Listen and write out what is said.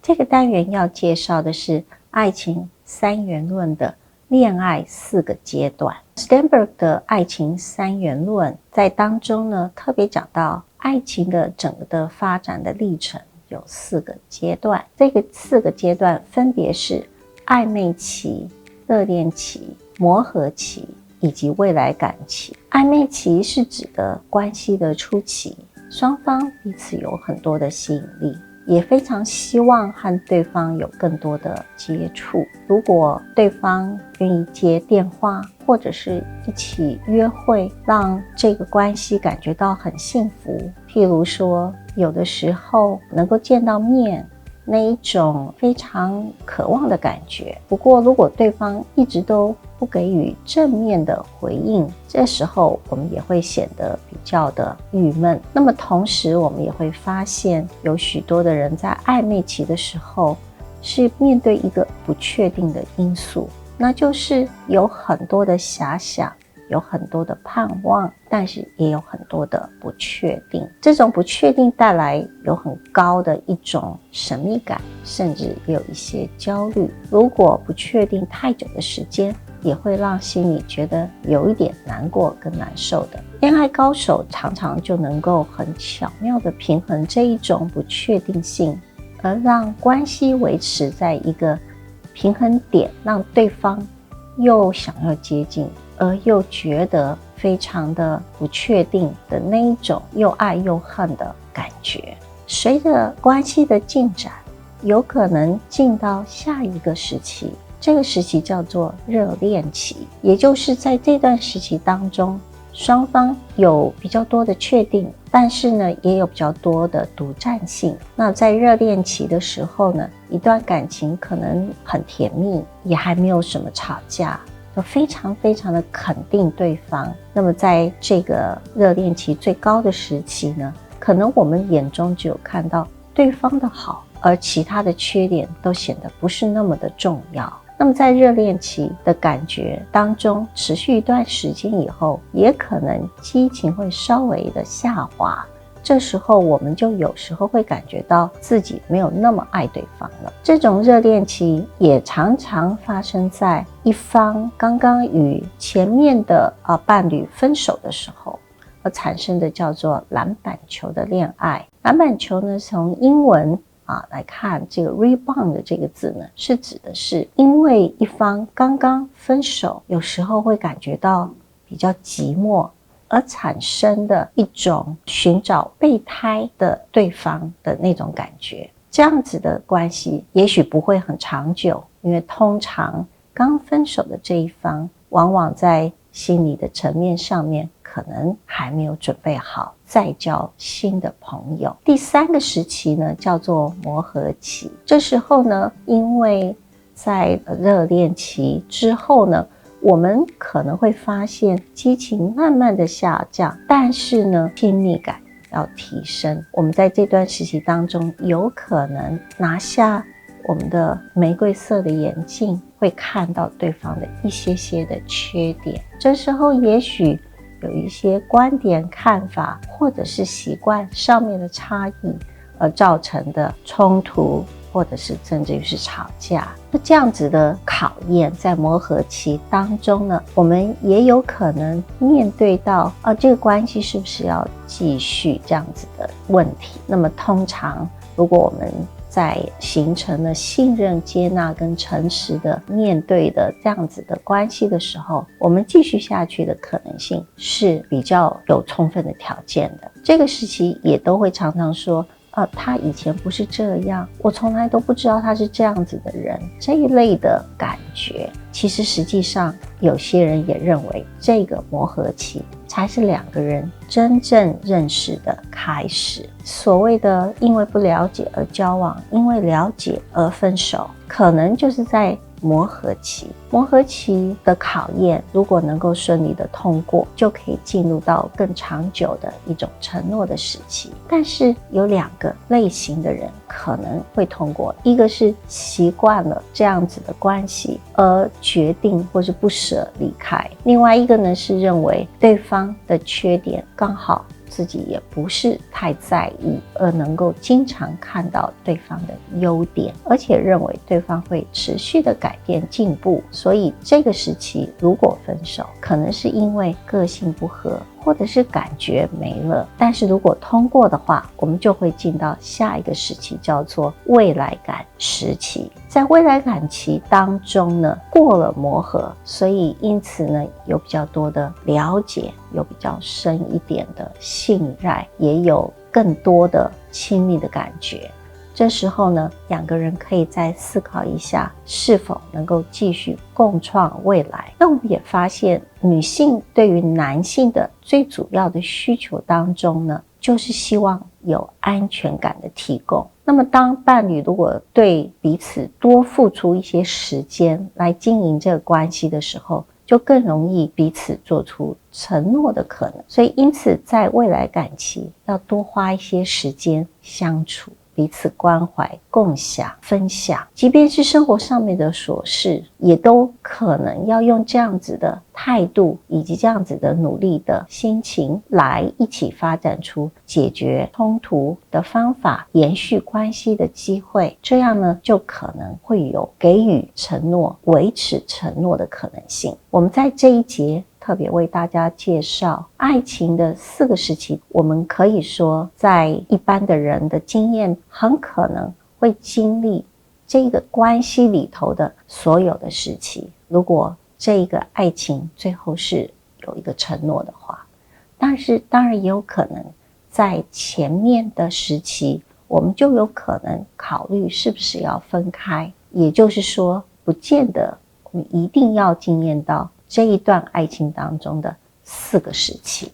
这个单元要介绍的是爱情三元论的恋爱4个阶段。Sternberg 的爱情三元论在当中呢，特别讲到爱情的整个的发展的历程有4个阶段。这个4个阶段分别是暧昧期、热恋期、磨合期以及未来感期。暧昧期是指的关系的初期，双方彼此有很多的吸引力，也非常希望和对方有更多的接触。如果对方愿意接电话，或者是一起约会，让这个关系感觉到很幸福。譬如说，有的时候能够见到面，那一种非常渴望的感觉。不过，如果对方一直都不给予正面的回应，这时候我们也会显得比较的郁闷。那么同时我们也会发现，有许多的人在暧昧期的时候是面对一个不确定的因素，那就是有很多的遐想，有很多的盼望，但是也有很多的不确定。这种不确定带来有很高的一种神秘感，甚至也有一些焦虑。如果不确定太久的时间，也会让心里觉得有一点难过跟难受的。恋爱高手常常就能够很巧妙地平衡这一种不确定性，而让关系维持在一个平衡点，让对方又想要接近，而又觉得非常的不确定的那一种又爱又恨的感觉。随着关系的进展，有可能进到下一个时期，这个时期叫做热恋期，也就是在这段时期当中，双方有比较多的确定，但是呢，也有比较多的独占性。那在热恋期的时候呢，一段感情可能很甜蜜，也还没有什么吵架，就非常非常的肯定对方。那么在这个热恋期最高的时期呢，可能我们眼中只有看到对方的好，而其他的缺点都显得不是那么的重要。那么在热恋期的感觉当中持续一段时间以后，也可能激情会稍微的下滑，这时候我们就有时候会感觉到自己没有那么爱对方了。这种热恋期也常常发生在一方刚刚与前面的伴侣分手的时候而产生的，叫做篮板球的恋爱。篮板球呢，从英文来看，这个 rebound 的这个字呢，是指的是因为一方刚刚分手，有时候会感觉到比较寂寞，而产生的一种寻找备胎的对方的那种感觉。这样子的关系也许不会很长久，因为通常刚分手的这一方往往在心理的层面上面可能还没有准备好再交新的朋友。第3个时期呢，叫做磨合期。这时候呢，因为在热恋期之后呢，我们可能会发现激情慢慢的下降，但是呢，亲密感要提升。我们在这段时期当中，有可能拿下我们的玫瑰色的眼镜，会看到对方的一些的缺点。这时候也许有一些观点看法或者是习惯上面的差异而造成的冲突，或者是甚至于是吵架。那这样子的考验在磨合期当中呢，我们也有可能面对到这个关系是不是要继续这样子的问题。那么通常如果我们在形成了信任、接纳跟诚实的面对的这样子的关系的时候，我们继续下去的可能性是比较有充分的条件的。这个时期也都会常常说他以前不是这样，我从来都不知道他是这样子的人，这一类的感觉。其实实际上有些人也认为这个磨合期才是2个人真正认识的开始。所谓的因为不了解而交往，因为了解而分手，可能就是在磨合期。磨合期的考验如果能够顺利的通过，就可以进入到更长久的一种承诺的时期。但是有2个类型的人可能会通过，一个是习惯了这样子的关系而决定或是不舍离开，另外一个呢是认为对方的缺点刚好自己也不是太在意，而能够经常看到对方的优点，而且认为对方会持续的改变进步。所以这个时期如果分手，可能是因为个性不合，或者是感觉没了。但是如果通过的话，我们就会进到下一个时期，叫做未来感时期。在未来感期当中呢，过了磨合，所以因此呢有比较多的了解，有比较深一点的信赖，也有更多的亲密的感觉。这时候呢，2个人可以再思考一下是否能够继续共创未来。那我们也发现，女性对于男性的最主要的需求当中呢，就是希望有安全感的提供。那么当伴侣如果对彼此多付出一些时间来经营这个关系的时候，就更容易彼此做出承诺的可能。所以因此在未来感期要多花一些时间相处，彼此关怀、共享、分享，即便是生活上面的琐事，也都可能要用这样子的态度以及这样子的努力的心情来一起发展出解决冲突的方法，延续关系的机会。这样呢，就可能会有给予承诺、维持承诺的可能性。我们在这一节特别为大家介绍爱情的4个时期。我们可以说，在一般的人的经验，很可能会经历这个关系里头的所有的时期。如果这个爱情最后是有一个承诺的话，但是当然也有可能在前面的时期，我们就有可能考虑是不是要分开。也就是说，不见得我们一定要经验到这一段爱情当中的4个时期。